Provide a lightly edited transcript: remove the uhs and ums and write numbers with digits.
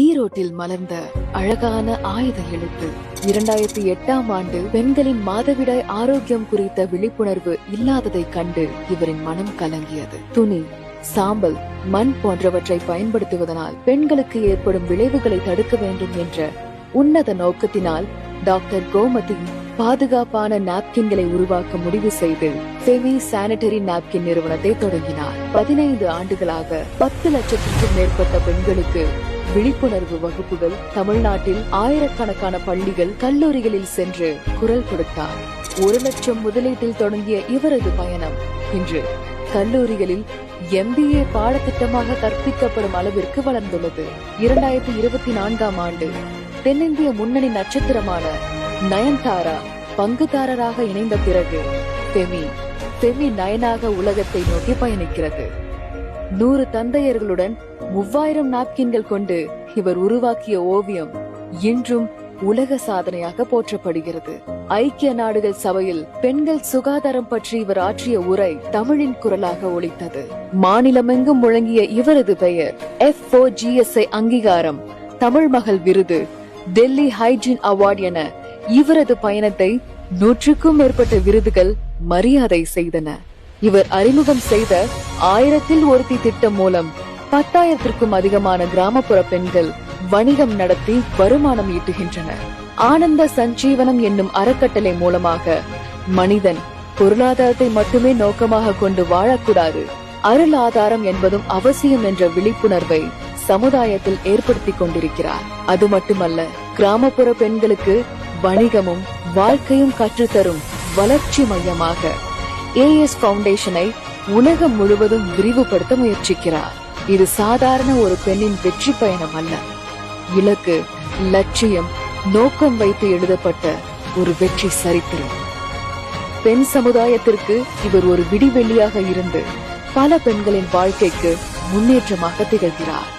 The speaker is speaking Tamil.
ஈரோட்டில் மலர்ந்த அழகான ஆயுத எழுத்து. 2008ஆம் ஆண்டு பெண்களின் மாதவிடாய் ஆரோக்கியம் குறித்த விழிப்புணர்வு இல்லாததை கண்டு இவரின் மனம் கலங்கியது. துணி, சாம்பல், மண் போன்றவற்றை பயன்படுத்துவதனால் பெண்களுக்கு ஏற்படும் விளைவுகளை தடுக்க வேண்டும் என்ற உன்னத நோக்கத்தினால் டாக்டர் கோமதி பாதுகாப்பான நாப்கின்களை உருவாக்க முடிவு செய்து ஃபெவி சானிட்டரி நாப்கின் நிறுவனத்தை தொடங்கினார். 15 ஆண்டுகளாக 10 லட்சத்திற்கும் மேற்பட்ட பெண்களுக்கு விழிப்புணர்வு வகுப்புகள் தமிழ்நாட்டில் ஆயிரக்கணக்கான பள்ளிகள், கல்லூரிகளில் சென்று குரல் கொடுத்தார். 1 லட்சம் முதலீட்டில் தொடங்கிய இவரது பயணம் இன்று கல்லூரிகளில் MBA பாடத்திட்டமாக கற்பிக்கப்படும் அளவிற்கு வளர்ந்துள்ளது. 2024ஆம் ஆண்டு தென்னிந்திய முன்னணி நட்சத்திரமான நயன்தாரா பங்குதாரராக இணைந்த பிறகு ஃபெமி நயனாக உலகத்தை நோக்கி பயணிக்கிறது. 100 தந்தையர்களுடன் 3000 நாப்கின்கள் கொண்டு இவர் உருவாக்கிய ஓவியம் இன்றும் உலக சாதனையாக போற்றப்படுகிறது. ஐக்கிய நாடுகள் சபையில் பெண்கள் சுகாதாரம் பற்றி இவர் ஆற்றிய உரை தமிழின் குரலாக ஒலித்தது. மாநிலமெங்கும் முழங்கிய இவரது பெயர் F4GSI அங்கீகாரம், தமிழ் மகள் விருது, டெல்லி ஹைஜீன் அவார்டு என இவரது பயணத்தை 100க்கும் மேற்பட்ட விருதுகள் மரியாதை செய்தன. இவர் அறிமுகம் செய்த 1000ல் ஒருத்தி திட்டம் மூலம் 10,000த்திற்கும் அதிகமான கிராமப்புற பெண்கள் வணிகம் நடத்தி வருமானம் ஈட்டுகின்றனர். ஆனந்த சஞ்சீவனம் என்னும் அறக்கட்டளை மூலமாக மனிதன் பொருளாதாரத்தை மட்டுமே நோக்கமாக கொண்டு வாழக்கூடாது, அருள் ஆதாரம் என்பதும் அவசியம் என்ற விழிப்புணர்வை சமுதாயத்தில் ஏற்படுத்திக் கொண்டிருக்கிறார். அது மட்டுமல்ல, கிராமப்புற பெண்களுக்கு வணிகமும் வாழ்க்கையும் கற்றுத்தரும் வளர்ச்சி மையமாக AS ஃபவுண்டேஷனை உலகம் முழுவதும் விரிவுபடுத்த முயற்சிக்கிறார். இது சாதாரண ஒரு பெண்ணின் வெற்றி பயணம் அல்ல, இலக்கு, லட்சியம், நோக்கம் வைத்து எழுதப்பட்ட ஒரு வெற்றி சரித்திரம். பெண் சமுதாயத்திற்கு இவர் ஒரு விடிவெள்ளியாக இருந்து பல பெண்களின் வாழ்க்கைக்கு முன்னேற்றமாக திகழ்கிறார்.